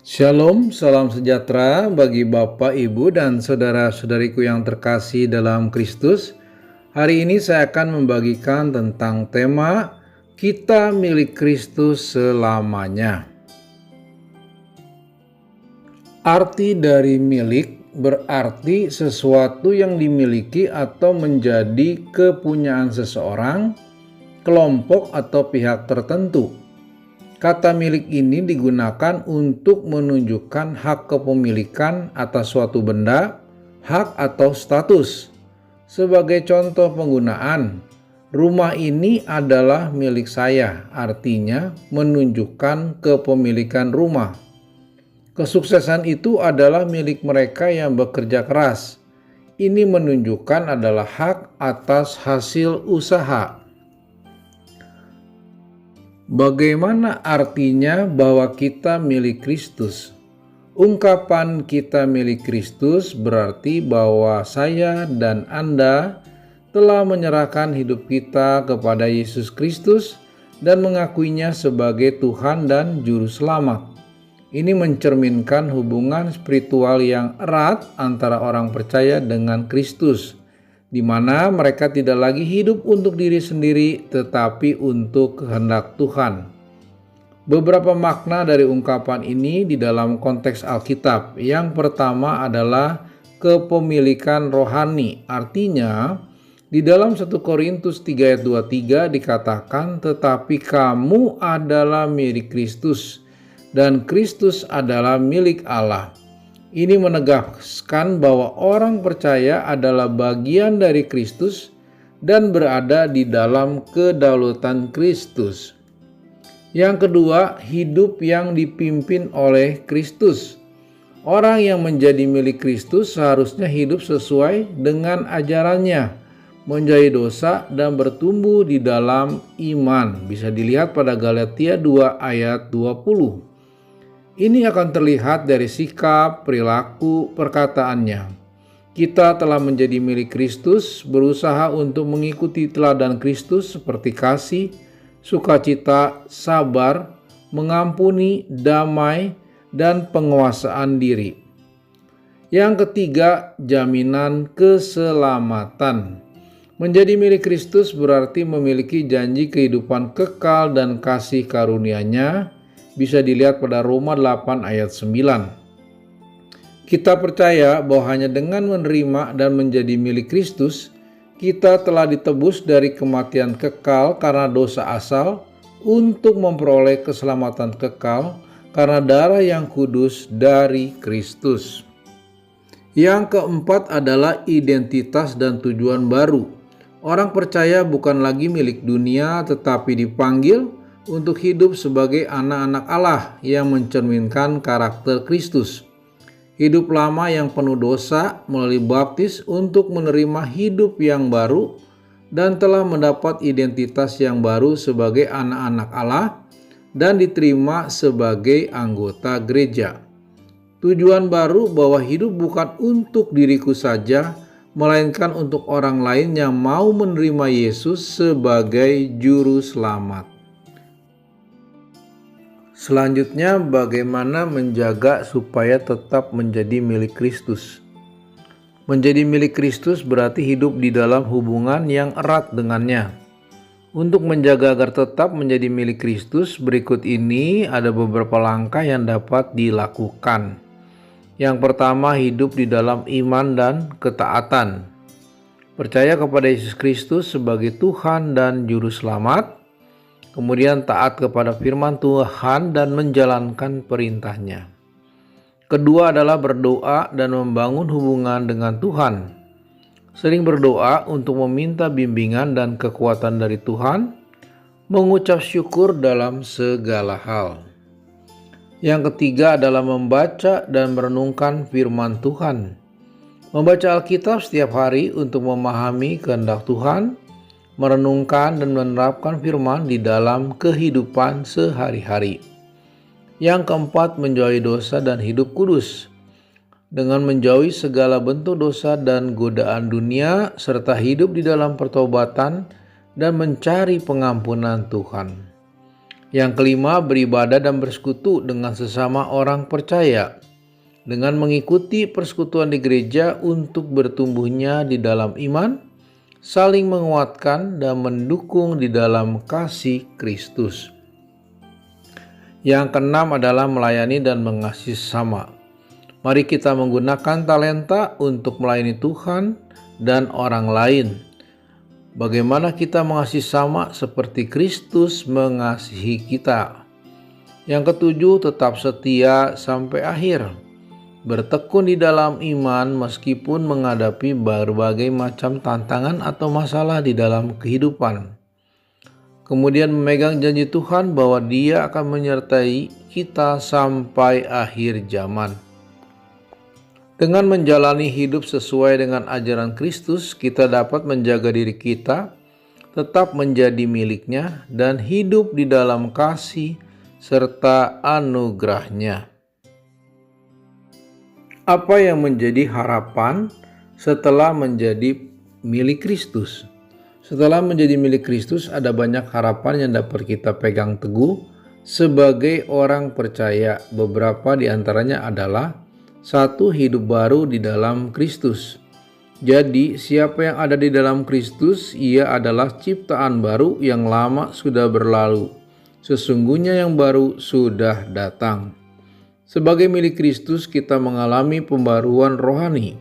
Shalom, salam sejahtera bagi Bapak, Ibu, dan saudara-saudariku yang terkasih dalam Kristus. Hari ini saya akan membagikan tentang tema Kita milik Kristus selamanya. Arti dari milik berarti sesuatu yang dimiliki atau menjadi kepunyaan seseorang, kelompok, atau pihak tertentu. Kata milik ini digunakan untuk menunjukkan hak kepemilikan atas suatu benda, hak atau status. Sebagai contoh penggunaan, rumah ini adalah milik saya, artinya menunjukkan kepemilikan rumah. Kesuksesan itu adalah milik mereka yang bekerja keras. Ini menunjukkan adalah hak atas hasil usaha. Bagaimana artinya bahwa kita milik Kristus? Ungkapan kita milik Kristus berarti bahwa saya dan Anda telah menyerahkan hidup kita kepada Yesus Kristus dan mengakuinya sebagai Tuhan dan Juru Selamat. Ini mencerminkan hubungan spiritual yang erat antara orang percaya dengan Kristus, di mana mereka tidak lagi hidup untuk diri sendiri tetapi untuk kehendak Tuhan. Beberapa makna dari ungkapan ini di dalam konteks Alkitab. Yang pertama adalah kepemilikan rohani. Artinya di dalam 1 Korintus 3 ayat 23 dikatakan, tetapi kamu adalah milik Kristus dan Kristus adalah milik Allah. Ini menegaskan bahwa orang percaya adalah bagian dari Kristus dan berada di dalam kedaulatan Kristus. Yang kedua, hidup yang dipimpin oleh Kristus. Orang yang menjadi milik Kristus seharusnya hidup sesuai dengan ajarannya, menjauhi dosa dan bertumbuh di dalam iman. Bisa dilihat pada Galatia 2 ayat 20. Ini akan terlihat dari sikap, perilaku, perkataannya. Kita telah menjadi milik Kristus, berusaha untuk mengikuti teladan Kristus seperti kasih, sukacita, sabar, mengampuni, damai, dan penguasaan diri. Yang ketiga, jaminan keselamatan. Menjadi milik Kristus berarti memiliki janji kehidupan kekal dan kasih karunia-Nya. Bisa dilihat pada Roma 8 ayat 9. Kita percaya bahwa hanya dengan menerima dan menjadi milik Kristus, kita telah ditebus dari kematian kekal karena dosa asal untuk memperoleh keselamatan kekal karena darah yang kudus dari Kristus. Yang keempat adalah identitas dan tujuan baru. Orang percaya bukan lagi milik dunia tetapi dipanggil untuk hidup sebagai anak-anak Allah yang mencerminkan karakter Kristus. Hidup lama yang penuh dosa melalui baptis untuk menerima hidup yang baru dan telah mendapat identitas yang baru sebagai anak-anak Allah dan diterima sebagai anggota gereja. Tujuan baru bahwa hidup bukan untuk diriku saja, melainkan untuk orang lain yang mau menerima Yesus sebagai juru selamat. Selanjutnya, bagaimana menjaga supaya tetap menjadi milik Kristus? Menjadi milik Kristus berarti hidup di dalam hubungan yang erat dengannya. Untuk menjaga agar tetap menjadi milik Kristus, berikut ini ada beberapa langkah yang dapat dilakukan. Yang pertama, hidup di dalam iman dan ketaatan. Percaya kepada Yesus Kristus sebagai Tuhan dan Juru Selamat. Kemudian taat kepada firman Tuhan dan menjalankan perintahnya. Kedua adalah berdoa dan membangun hubungan dengan Tuhan. Sering berdoa untuk meminta bimbingan dan kekuatan dari Tuhan, mengucap syukur dalam segala hal. Yang ketiga adalah membaca dan merenungkan firman Tuhan. Membaca Alkitab setiap hari untuk memahami kehendak Tuhan, merenungkan dan menerapkan firman di dalam kehidupan sehari-hari. Yang keempat, menjauhi dosa dan hidup kudus. Dengan menjauhi segala bentuk dosa dan godaan dunia, serta hidup di dalam pertobatan dan mencari pengampunan Tuhan. Yang kelima, beribadah dan bersekutu dengan sesama orang percaya dengan mengikuti persekutuan di gereja untuk bertumbuhnya di dalam iman, saling menguatkan dan mendukung di dalam kasih Kristus. Yang keenam adalah melayani dan mengasihi sesama. Mari kita menggunakan talenta untuk melayani Tuhan dan orang lain. Bagaimana kita mengasihi sama seperti Kristus mengasihi kita. Yang ketujuh, tetap setia sampai akhir. Bertekun di dalam iman meskipun menghadapi berbagai macam tantangan atau masalah di dalam kehidupan. Kemudian memegang janji Tuhan bahwa Dia akan menyertai kita sampai akhir zaman. Dengan menjalani hidup sesuai dengan ajaran Kristus, kita dapat menjaga diri kita tetap menjadi milik-Nya dan hidup di dalam kasih serta anugerah-Nya. Apa yang menjadi harapan setelah menjadi milik Kristus? Setelah menjadi milik Kristus, ada banyak harapan yang dapat kita pegang teguh sebagai orang percaya. Beberapa di antaranya adalah: 1. Hidup baru di dalam Kristus. Jadi, siapa yang ada di dalam Kristus, ia adalah ciptaan baru, yang lama sudah berlalu. Sesungguhnya yang baru sudah datang. Sebagai milik Kristus, kita mengalami pembaruan rohani.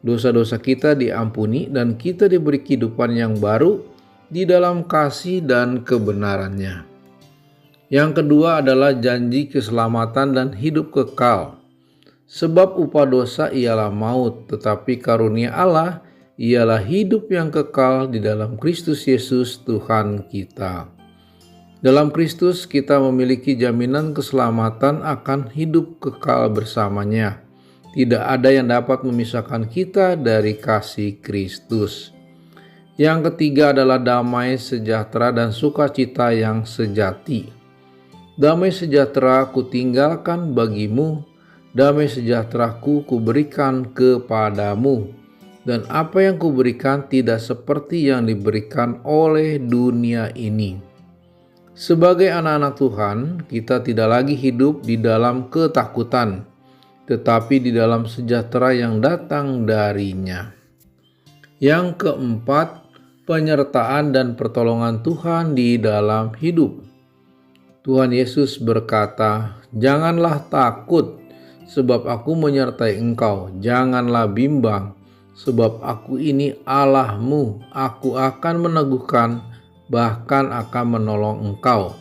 Dosa-dosa kita diampuni dan kita diberi kehidupan yang baru di dalam kasih dan kebenarannya. Yang kedua adalah janji keselamatan dan hidup kekal. Sebab upah dosa ialah maut, tetapi karunia Allah ialah hidup yang kekal di dalam Kristus Yesus Tuhan kita. Dalam Kristus kita memiliki jaminan keselamatan akan hidup kekal bersamanya. Tidak ada yang dapat memisahkan kita dari kasih Kristus. Yang ketiga adalah damai sejahtera dan sukacita yang sejati. Damai sejahtera kutinggalkan bagimu, damai sejahteraku kuberikan kepadamu, dan apa yang kuberikan tidak seperti yang diberikan oleh dunia ini. Sebagai anak-anak Tuhan, kita tidak lagi hidup di dalam ketakutan, tetapi di dalam sejahtera yang datang darinya. Yang keempat, penyertaan dan pertolongan Tuhan di dalam hidup. Tuhan Yesus berkata, "Janganlah takut, sebab aku menyertai engkau. Janganlah bimbang, sebab aku ini Allahmu. Aku akan meneguhkan, bahkan akan menolong engkau."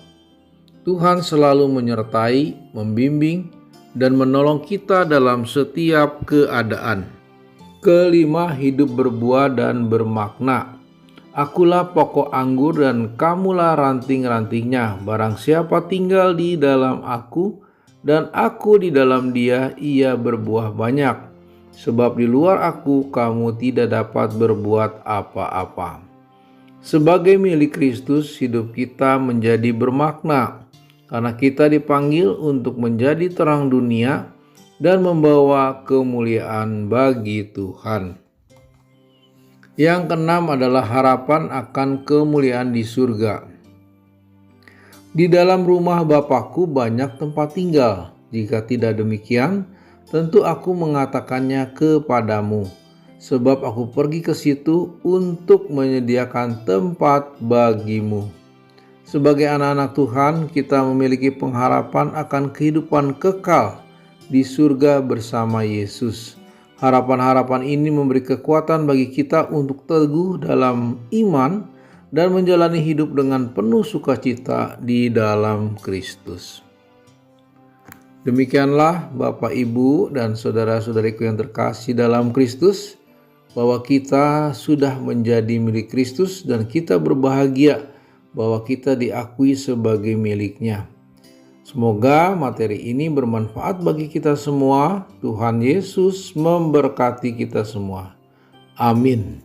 Tuhan selalu menyertai, membimbing, dan menolong kita dalam setiap keadaan. Kelima, hidup berbuah dan bermakna. Akulah pokok anggur dan kamulah ranting-rantingnya. Barang siapa tinggal di dalam aku dan aku di dalam dia, ia berbuah banyak. Sebab di luar aku kamu tidak dapat berbuat apa-apa. Sebagai milik Kristus, hidup kita menjadi bermakna karena kita dipanggil untuk menjadi terang dunia dan membawa kemuliaan bagi Tuhan. Yang keenam adalah harapan akan kemuliaan di surga. Di dalam rumah Bapakku banyak tempat tinggal. Jika tidak demikian, tentu aku mengatakannya kepadamu. Sebab aku pergi ke situ untuk menyediakan tempat bagimu. Sebagai anak-anak Tuhan, kita memiliki pengharapan akan kehidupan kekal di surga bersama Yesus. Harapan-harapan ini memberi kekuatan bagi kita untuk teguh dalam iman dan menjalani hidup dengan penuh sukacita di dalam Kristus. Demikianlah Bapak, Ibu, dan saudara-saudariku yang terkasih dalam Kristus, bahwa kita sudah menjadi milik Kristus dan kita berbahagia bahwa kita diakui sebagai milik-Nya. Semoga materi ini bermanfaat bagi kita semua. Tuhan Yesus memberkati kita semua. Amin.